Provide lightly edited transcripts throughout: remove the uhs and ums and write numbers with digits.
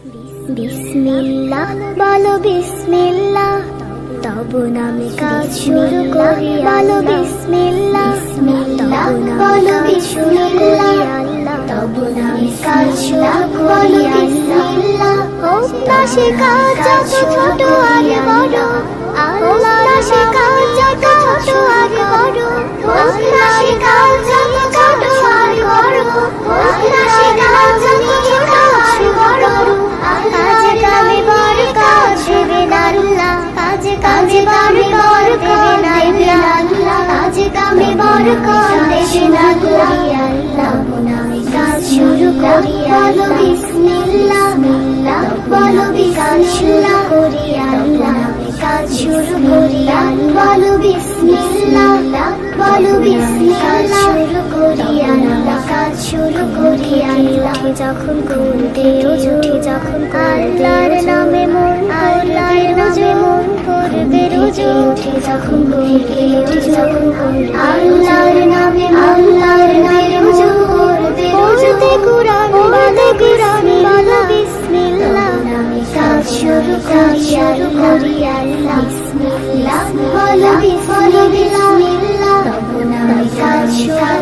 বিসমিল্লাহ বলো বিসমিল্লাহ, তব নামে কাজ শুরু করি। বলো বিসমিল্লাহ, বলো বিসমিল্লাহ, তব নামে কাজ শুরু করি। বিসমিল্লাহ হোক না সে কাজ যত ছোট আর বড়, আল্লাহ সে কাজ যত ছোট আর বড়, হোক না সে কাজ যত ছোট আর বড়, হোক না সে কাজ যত ছোট আর বড়। কাজে কামে বরকত দেবেন আল্লাহ, কাজে কামে বরকত দেবেন আল্লাহ, কাজে কামে বরকত দেবেন আল্লাহ। তব নামে কাজ শুরু করি। বলো বিসমিল্লাহ, বলো বিসমিল্লাহ করি। আল্লাহ নামে কাজ শুরু করি। বলো বিসমিল্লাহ, বলো বিসমিল্লাহ শুরু করি। আল্লাহ কাজ শুরু করি। আল্লাহ যখন করতে উঠে, যখন আল্লাহর নামে মন, আল্লাহর নামে মন করবে রোজে উঠে, যখন করতে উঠে, যখন আল্লাহর নামে, আল্লাহর নামে মন করবে রোজে কুরআন, বলো কুরআন, বলো বিসমিল্লাহ নামে কাজ শুরু করি। আল্লাহ বিসমিল্লাহ বলো বিসমিল্লাহ, তব নামে কাজ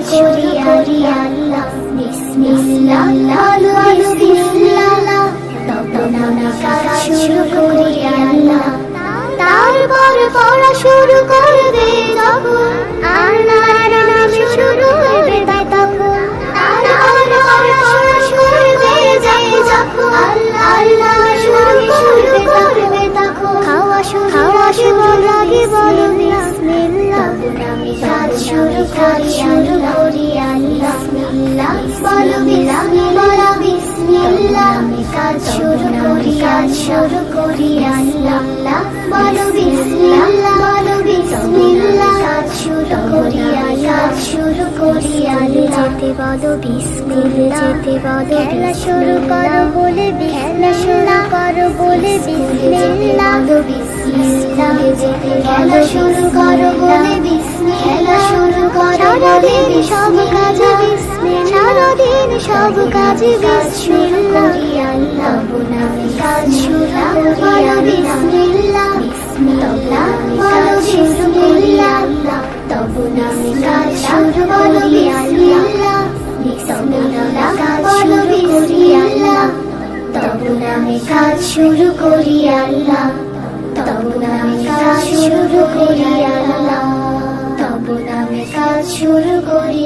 শুরু করি। আল্লাহ বিসমিল্লাহ বলো বিসমিল্লাহ, তব নামে কাজ শুরু করি। আল্লাহ তারপর পড়া শুরু করবে যখন, আল্লাহর নামে শুরু করবে তখন, তারপর পড়া শুরু করবে যখন, আল্লাহর নামে শুরু করবে তখন। খাওয়া শুরু লাগে বলো বিসমিল্লাহ, তব নামে কাজ শুরু করি। আল্লাহ বিসমিল্লাহ বলো বিসমিল্লাহ, কাজ শুরু করি। আল্লাহ বলো বিসমিল্লাহ, বলো বিসমিল্লাহ, কাজ শুরু করি। কাজ শুরু করি। যেতে বলো বিসমিল্লাহ, যেতে বলো খেলা শুরু করো বলে, খেলা শুরু করো বলে বিসমিল্লাহ, বিসমিল্লাহ যেতে খেলা শুরু করো বলে বিসমিল্লাহ, খেলা শুরু করো বলে সব কাজে বিসমিল্লাহ, সারাদিন সব কাজে বিসমিল্লাহ করি। আল্লাহ নামে কাজ শুরু করি। বিসমিল্লাহ, বিসমিল্লাহ বলো বিসমিল্লাহ, তব নামে কাজ শুরু করি। আল্লাহ বিসমিল্লাহ বলো বিসমিল্লাহ, তব নামে কাজ শুরু করি। আল্লাহ তব নামে কাজ শুরু করি। আল্লাহ তব নামে কাজ শুরু করি।